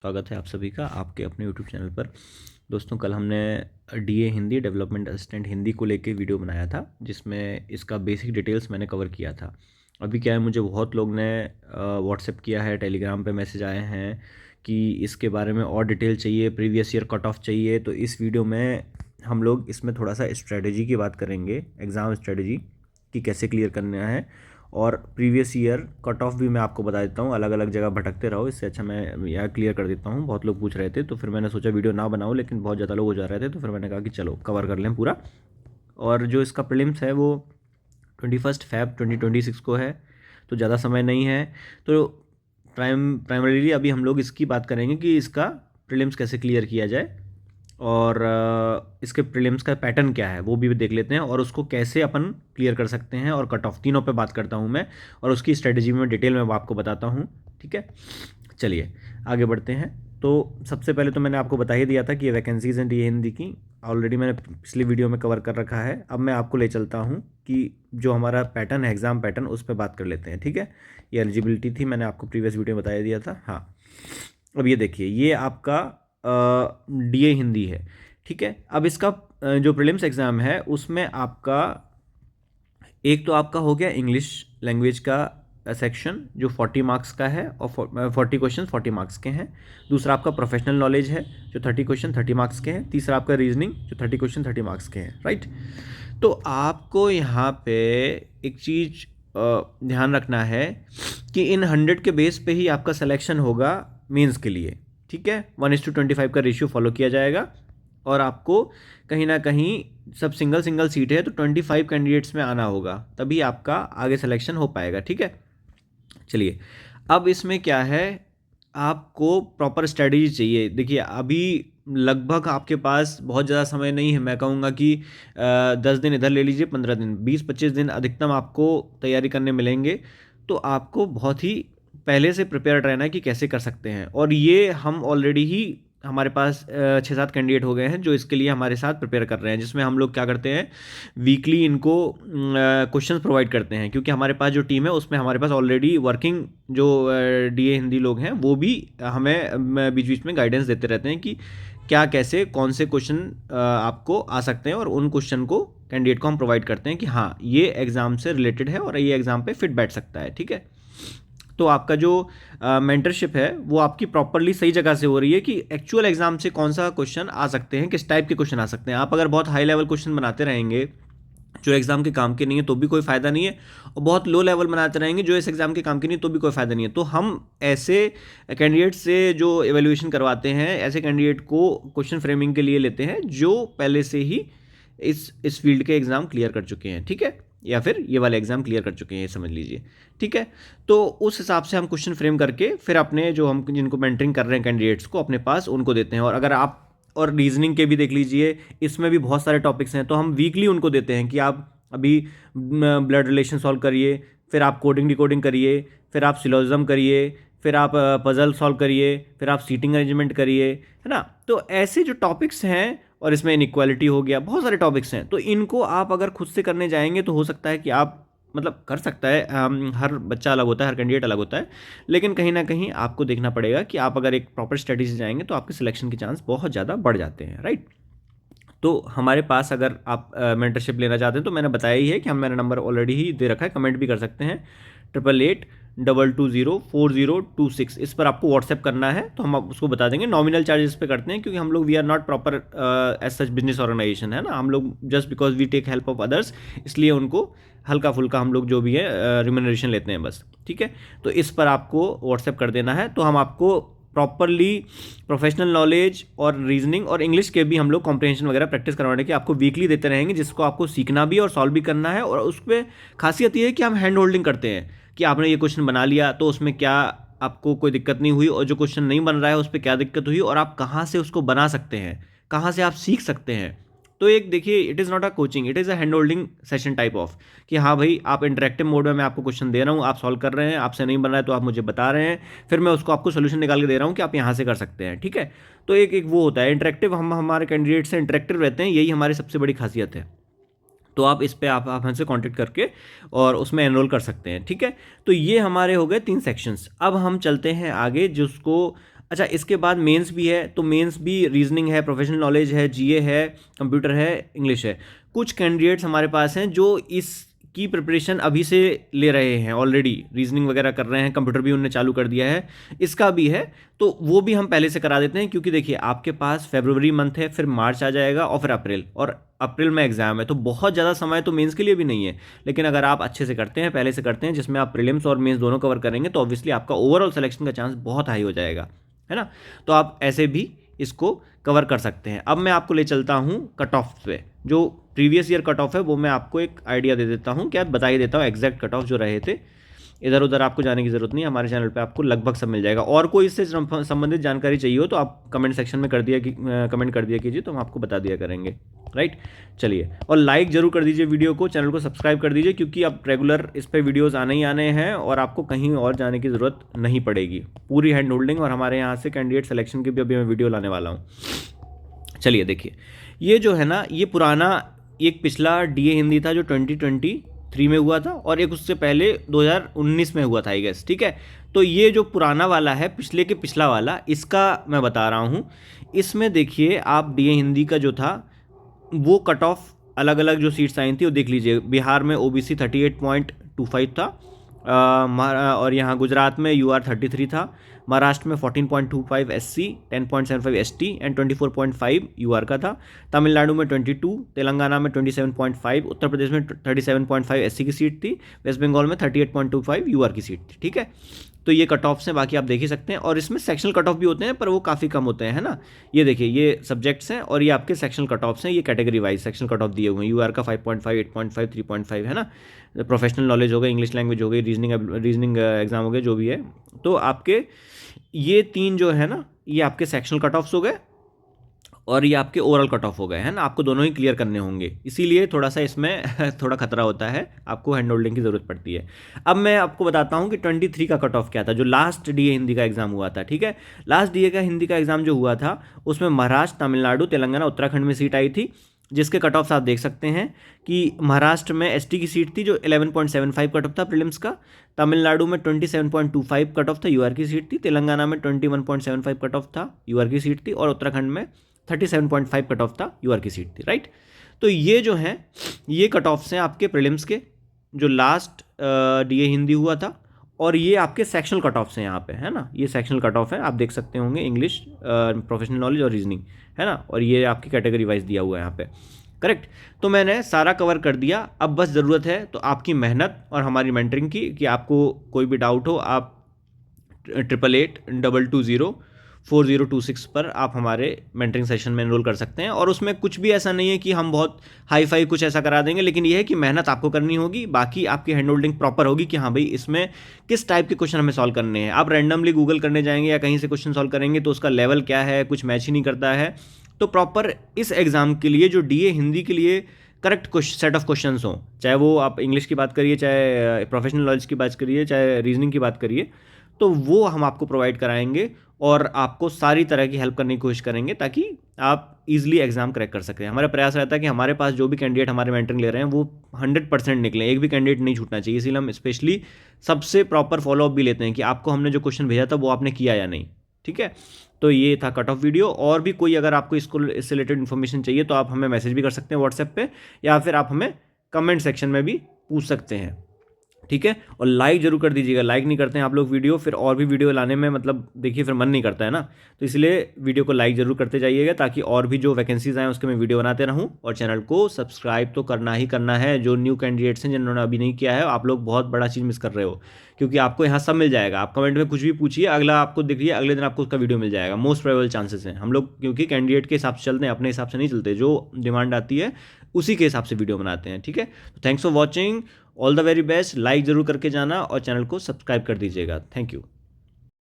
स्वागत है आप सभी का आपके अपने यूट्यूब चैनल पर। दोस्तों, कल हमने DA Hindi development assistant Hindi को लेके वीडियो बनाया था, जिसमें इसका बेसिक डिटेल्स मैंने कवर किया था। अभी क्या है, मुझे बहुत लोग ने व्हाट्सएप किया है, टेलीग्राम पे मैसेज आए हैं कि इसके बारे में और डिटेल चाहिए, प्रीवियस ईयर कट ऑफ चाहिए। तो इस वीडियो में हम लोग इसमें थोड़ा सा स्ट्रेटजी की बात करेंगे, एग्ज़ाम स्ट्रेटजी कि कैसे क्लियर करना है। और प्रीवियस ईयर कट ऑफ भी मैं आपको बता देता हूँ, अलग अलग जगह भटकते रहो, इससे अच्छा मैं यहाँ क्लियर कर देता हूँ। बहुत लोग पूछ रहे थे, तो फिर मैंने सोचा वीडियो ना बनाऊँ, लेकिन बहुत ज़्यादा लोग हो जा रहे थे, तो फिर मैंने कहा कि चलो कवर कर लें पूरा। और जो इसका प्रीलिम्स है वो 21 Feb 2026 को है, तो ज़्यादा समय नहीं है। तो प्राइमरीली अभी हम लोग इसकी बात करेंगे कि इसका प्रीलिम्स कैसे क्लियर किया जाए, और इसके प्रीलिम्स का पैटर्न क्या है वो भी देख लेते हैं, और उसको कैसे अपन क्लियर कर सकते हैं। और कट ऑफ तीनों पे बात करता हूँ मैं, और उसकी स्ट्रेटजी में डिटेल में आपको बताता हूँ। ठीक है, चलिए आगे बढ़ते हैं। तो सबसे पहले तो मैंने आपको बता ही दिया था कि ये वैकेंसीज़ हैं डीए हिंदी की, ऑलरेडी मैंने पिछली वीडियो में कवर कर रखा है। अब मैं आपको ले चलता हूँ कि जो हमारा पैटर्न है, एग्ज़ाम पैटर्न, उस पर बात कर लेते हैं। ठीक है, ये एलिजिबिलिटी थी, मैंने आपको प्रीवियस वीडियो में बता दिया था। हाँ, अब ये देखिए, ये आपका डीए हिंदी है। ठीक है, अब इसका जो प्रीलिम्स एग्ज़ाम है उसमें आपका एक तो आपका हो गया इंग्लिश लैंग्वेज का सेक्शन, जो 40 मार्क्स का है, और 40 क्वेश्चन 40 मार्क्स के हैं। दूसरा आपका प्रोफेशनल नॉलेज है, जो 30 क्वेश्चन 30 मार्क्स के हैं। तीसरा आपका रीजनिंग, जो 30 क्वेश्चन 30 मार्क्स के हैं। राइट, तो आपको यहाँ पे एक चीज़ ध्यान रखना है कि इन 100 के बेस पे ही आपका सिलेक्शन होगा मेंस के लिए। ठीक है, 1:25 का रेशियो फॉलो किया जाएगा, और आपको कहीं ना कहीं सब सिंगल सीट है, तो 25 कैंडिडेट्स में आना होगा, तभी आपका आगे सिलेक्शन हो पाएगा। ठीक है, चलिए अब इसमें क्या है, आपको प्रॉपर स्ट्रेटजी चाहिए। देखिए, अभी लगभग आपके पास बहुत ज़्यादा समय नहीं है। मैं कहूँगा कि 10 दिन इधर ले लीजिए, 15 दिन, 20-25 दिन अधिकतम आपको तैयारी करने मिलेंगे। तो आपको बहुत ही पहले से प्रिपेयर्ड रहना है कि कैसे कर सकते हैं। और ये हम ऑलरेडी ही, हमारे पास 6-7 कैंडिडेट हो गए हैं जो इसके लिए हमारे साथ प्रिपेयर कर रहे हैं, जिसमें हम लोग क्या करते हैं, वीकली इनको क्वेश्चंस प्रोवाइड करते हैं। क्योंकि हमारे पास जो टीम है उसमें हमारे पास ऑलरेडी वर्किंग जो डीए हिंदी लोग हैं, वो भी हमें बीच बीच में गाइडेंस देते रहते हैं कि क्या कैसे कौन से क्वेश्चन आपको आ सकते हैं, और उन क्वेश्चन को कैंडिडेट को हम प्रोवाइड करते हैं कि हाँ, ये एग्ज़ाम से रिलेटेड है और ये एग्ज़ाम पे फिट बैठ सकता है। ठीक है, तो आपका जो मेंटरशिप है वो आपकी प्रॉपरली सही जगह से हो रही है कि एक्चुअल एग्जाम से कौन सा क्वेश्चन आ सकते हैं, किस टाइप के क्वेश्चन आ सकते हैं। आप अगर बहुत हाई लेवल क्वेश्चन बनाते रहेंगे जो एग्जाम के काम के नहीं है, तो भी कोई फ़ायदा नहीं है, और बहुत लो लेवल बनाते रहेंगे जो इस एग्जाम के काम के नहीं, तो भी कोई फ़ायदा नहीं है। तो हम ऐसे कैंडिडेट से जो एवेल्यूएशन करवाते हैं, ऐसे कैंडिडेट को क्वेश्चन फ्रेमिंग के लिए लेते हैं जो पहले से ही इस फील्ड के एग्ज़ाम क्लियर कर चुके हैं। ठीक है, या फिर ये वाले एग्ज़ाम क्लियर कर चुके हैं, ये समझ लीजिए। ठीक है, तो उस हिसाब से हम क्वेश्चन फ्रेम करके फिर अपने जो हम जिनको मेंटरिंग कर रहे हैं कैंडिडेट्स को अपने पास उनको देते हैं। और अगर आप, और रीजनिंग के भी देख लीजिए, इसमें भी बहुत सारे टॉपिक्स हैं, तो हम वीकली उनको देते हैं कि आप अभी ब्लड रिलेशन सॉल्व करिए, फिर आप कोडिंग डिकोडिंग करिए, फिर आप सिलोजिज्म करिए, फिर आप पजल सॉल्व करिए, फिर आप सीटिंग अरेंजमेंट करिए, है ना। तो ऐसे जो टॉपिक्स हैं, और इसमें इनइक्वालिटी हो गया, बहुत सारे टॉपिक्स हैं, तो इनको आप अगर खुद से करने जाएंगे तो हो सकता है कि आप, मतलब कर सकता है, हर बच्चा अलग होता है, हर कैंडिडेट अलग होता है, लेकिन कहीं ना कहीं आपको देखना पड़ेगा कि आप अगर एक प्रॉपर स्टडी से जाएंगे तो आपके सिलेक्शन के चांस बहुत ज़्यादा बढ़ जाते हैं। राइट, तो हमारे पास अगर आप मेंटरशिप लेना चाहते हैं तो मैंने बताया ही है कि हम, मेरा नंबर ऑलरेडी ही दे रखा है, कमेंट भी कर सकते हैं, 8882204026, इस पर आपको व्हाट्सएप करना है तो हम उसको बता देंगे। नॉमिनल चार्जेस पे करते हैं, क्योंकि हम लोग we are not proper as such business organisation, है ना। हम लोग just because we take help of others, इसलिए उनको हल्का फुल्का हम लोग जो भी है रिम्यूनरेशन लेते हैं बस। ठीक है, तो इस पर आपको व्हाट्सएप कर देना है, तो हम आपको प्रॉपरली प्रोफेशनल नॉलेज और रीजनिंग और इंग्लिश के भी हम लोग कॉम्प्रिहेंशन वगैरह प्रैक्टिस करवाने के आपको वीकली देते रहेंगे, जिसको आपको सीखना भी और सॉल्व भी करना है। और उस पर खासियत ये है कि हम हैंड होल्डिंग करते हैं कि आपने ये क्वेश्चन बना लिया तो उसमें क्या आपको कोई दिक्कत नहीं हुई, और जो क्वेश्चन नहीं बन रहा है उस पर क्या दिक्कत हुई, और आप कहाँ से उसको बना सकते हैं, कहाँ से आप सीख सकते हैं। तो एक देखिए, it is not a coaching, it is a hand holding session type of, कि हाँ भाई, आप इंटरेक्टिव मोड में मैं आपको क्वेश्चन दे रहा हूँ, आप सॉल्व कर रहे हैं, आपसे नहीं बन रहा है तो आप मुझे बता रहे हैं, फिर मैं उसको आपको सोल्यूशन निकाल के दे रहा हूँ कि आप यहाँ से कर सकते हैं। ठीक है, तो एक एक वो होता है इंटरेक्टिव, हम हमारे कैंडिडेट से इंटरेक्टिव रहते हैं, यही हमारी सबसे बड़ी खासियत है। तो आप इस पे आप हमसे कांटेक्ट करके और उसमें एनरोल कर सकते हैं। ठीक है, तो ये हमारे हो गए 3 सेक्शंस। अब हम चलते हैं आगे, जिसको अच्छा, इसके बाद मेंस भी है, तो मेंस भी रीजनिंग है, प्रोफेशनल नॉलेज है, जीए है, कंप्यूटर है, इंग्लिश है। कुछ कैंडिडेट्स हमारे पास हैं जो इस की प्रिपरेशन अभी से ले रहे हैं, ऑलरेडी रीजनिंग वगैरह कर रहे हैं, कंप्यूटर भी उन्होंने चालू कर दिया है, इसका भी है, तो वो भी हम पहले से करा देते हैं। क्योंकि देखिए आपके पास फरवरी मंथ है, फिर मार्च आ जाएगा और फिर अप्रैल, और अप्रैल में एग्जाम है, तो बहुत ज़्यादा समय तो मेंस के लिए भी नहीं है। लेकिन अगर आप अच्छे से करते हैं, पहले से करते हैं, जिसमें आप प्रीलिम्स और मेंस दोनों कवर करेंगे, तो ऑब्वियसली आपका ओवरऑल सिलेक्शन का चांस बहुत हाई हो जाएगा, है ना। तो आप ऐसे भी इसको कवर कर सकते हैं। अब मैं आपको ले चलता हूँ कट ऑफ पे, जो प्रीवियस ईयर कट ऑफ है वो मैं आपको एक आइडिया दे देता हूँ, क्या बता ही देता हूँ एग्जैक्ट कट ऑफ जो रहे थे। इधर उधर आपको जाने की ज़रूरत नहीं, हमारे चैनल पे आपको लगभग सब मिल जाएगा। और कोई इससे संबंधित जानकारी चाहिए हो तो आप कमेंट सेक्शन में कमेंट कर दिया कीजिए, तो हम आपको बता दिया करेंगे, राइट। चलिए, और लाइक जरूर कर दीजिए वीडियो को, चैनल को सब्सक्राइब कर दीजिए, क्योंकि अब रेगुलर इस पर वीडियोज़ आने ही आने हैं और आपको कहीं और जाने की ज़रूरत नहीं पड़ेगी। पूरी हैंड होल्डिंग और हमारे यहाँ से कैंडिडेट सिलेक्शन की भी अभी मैं वीडियो लाने वाला हूँ। चलिए देखिए, ये जो है ना, ये पुराना एक पिछला डीए हिंदी था जो 2023 में हुआ था, और एक उससे पहले 2019 में हुआ था आई गेस, ठीक है। तो ये जो पुराना वाला है, पिछले के पिछला वाला, इसका मैं बता रहा हूँ। इसमें देखिए आप डीए हिंदी का जो था वो कट ऑफ अलग अलग जो सीट्स आई थी वो देख लीजिए। बिहार में ओबीसी 38.25 था, और यहाँ गुजरात में यूआर 33 था, महाराष्ट्र में 14.25 एससी, 10.75 एसटी एंड 24.5 यूआर का था, तमिलनाडु में 22, तेलंगाना में 27.5, उत्तर प्रदेश में 37.5 एससी की सीट थी, वेस्ट बंगाल में 38.25 यूआर की सीट थी, ठीक है। तो ये कट ऑफ्स हैं, बाकी आप देख ही सकते हैं, और इसमें सेक्शनल कट ऑफ भी होते हैं पर वो काफ़ी कम होते हैं, है ना। ये देखिए, ये सब्जेक्ट्स हैं और ये आपके सेक्शनल कट ऑफ्स हैं, ये category wise sectional cut off दिए हुए हैं। यूआर का 5.5, 8.5, 3.5, है ना। प्रोफेशनल नॉलेज हो गई, इंग्लिश लैंग्वेज हो गई, रीजनिंग एग्जाम हो गए, जो भी है। तो आपके ये तीन जो है ना, ये आपके सेक्शनल कट ऑफ्स हो गए और ये आपके ओवरऑल कट ऑफ हो गए, है ना। आपको दोनों ही क्लियर करने होंगे, इसीलिए थोड़ा सा इसमें थोड़ा खतरा होता है, आपको हैंड होल्डिंग की ज़रूरत पड़ती है। अब मैं आपको बताता हूँ कि 23 का कट ऑफ क्या था, जो लास्ट डीए हिंदी का एग्जाम हुआ था, ठीक है। लास्ट डीए का हिंदी का एग्जाम जो हुआ था, उसमें महाराष्ट्र, तमिलनाडु, तेलंगाना, उत्तराखंड में सीट आई थी, जिसके कट ऑफ्स आप देख सकते हैं कि महाराष्ट्र में एसटी की सीट थी जो 11.75 कट ऑफ था प्रीलिम्स का, तमिलनाडु में 27.25 कट ऑफ था, यूआर की सीट थी, तेलंगाना में 21.75 कट ऑफ था, यूआर की सीट थी, और उत्तराखंड में 37.5 कट ऑफ था, यूआर की सीट थी, राइट। तो ये जो हैं, ये कट ऑफ्स हैं आपके प्रीलिम्स के, जो लास्ट डीए हिंदी हुआ था, और ये आपके सेक्शनल कट ऑफ्स हैं यहाँ पे, है ना। ये सेक्शनल कट ऑफ है, आप देख सकते होंगे, इंग्लिश, प्रोफेशनल नॉलेज और रीजनिंग, है ना। और ये आपकी कैटेगरी वाइज दिया हुआ है यहाँ पे, करेक्ट। तो मैंने सारा कवर कर दिया। अब बस ज़रूरत है तो आपकी मेहनत और हमारी मेंटरिंग की, कि आपको कोई भी डाउट हो आप 8882204026 पर आप हमारे मेंटरिंग सेशन में एनरोल कर सकते हैं। और उसमें कुछ भी ऐसा नहीं है कि हम बहुत हाई फाई कुछ ऐसा करा देंगे, लेकिन यह है कि मेहनत आपको करनी होगी, बाकी आपकी हैंड होल्डिंग प्रॉपर होगी कि हाँ भाई इसमें किस टाइप के क्वेश्चन हमें सॉल्व करने हैं। आप रैंडमली गूगल करने जाएंगे या कहीं से क्वेश्चन सॉल्व करेंगे तो उसका लेवल क्या है, कुछ मैच ही नहीं करता है। तो प्रॉपर इस एग्ज़ाम के लिए, जो डीए हिंदी के लिए करेक्ट सेट ऑफ क्वेश्चंस हों, चाहे वो आप इंग्लिश की बात करिए, चाहे प्रोफेशनल नॉलेज की बात करिए, चाहे रीजनिंग की बात करिए, तो वो हम आपको प्रोवाइड कराएंगे और आपको सारी तरह की हेल्प करने की कोशिश करेंगे, ताकि आप इजीली एग्जाम क्रैक कर सकें। हमारा प्रयास रहता है कि हमारे पास जो भी कैंडिडेट हमारे मेंटरिंग ले रहे हैं वो 100% निकलें, एक भी कैंडिडेट नहीं छूटना चाहिए। इसीलिए हम स्पेशली सबसे प्रॉपर फॉलोअप भी लेते हैं कि आपको हमने जो क्वेश्चन भेजा था वो आपने किया या नहीं, ठीक है। तो ये था कट ऑफ वीडियो। और भी कोई अगर आपको इससे रिलेटेड इन्फॉर्मेशन चाहिए तो आप हमें मैसेज भी कर सकते हैं व्हाट्सएप पे, या फिर आप हमें कमेंट सेक्शन में भी पूछ सकते हैं, ठीक है। और लाइक जरूर कर दीजिएगा, लाइक नहीं करते हैं आप लोग वीडियो, फिर और भी वीडियो लाने में मतलब देखिए फिर मन नहीं करता है ना। तो इसलिए वीडियो को लाइक जरूर करते जाइएगा, ताकि और भी जो वैकेंसीज आए उसके मैं वीडियो बनाते रहूं। और चैनल को सब्सक्राइब तो करना ही करना है। जो न्यू कैंडिडेट्स हैं जिन्होंने अभी नहीं किया है, आप लोग बहुत बड़ा चीज़ मिस कर रहे हो, क्योंकि आपको यहाँ सब मिल जाएगा। आप कमेंट में कुछ भी पूछिए, अगला आपको देखिए अगले दिन आपको उसका वीडियो मिल जाएगा। मोस्ट प्रोबेबल चांसेस हैं। हम लोग क्योंकि कैंडिडेट के हिसाब से चलते हैं, अपने हिसाब से नहीं चलते, जो डिमांड आती है उसी के हिसाब से वीडियो बनाते हैं, ठीक है। तो thanks for watching, all the very best. Like जरूर करके जाना और चैनल को सब्सक्राइब कर दीजिएगा। Thank you.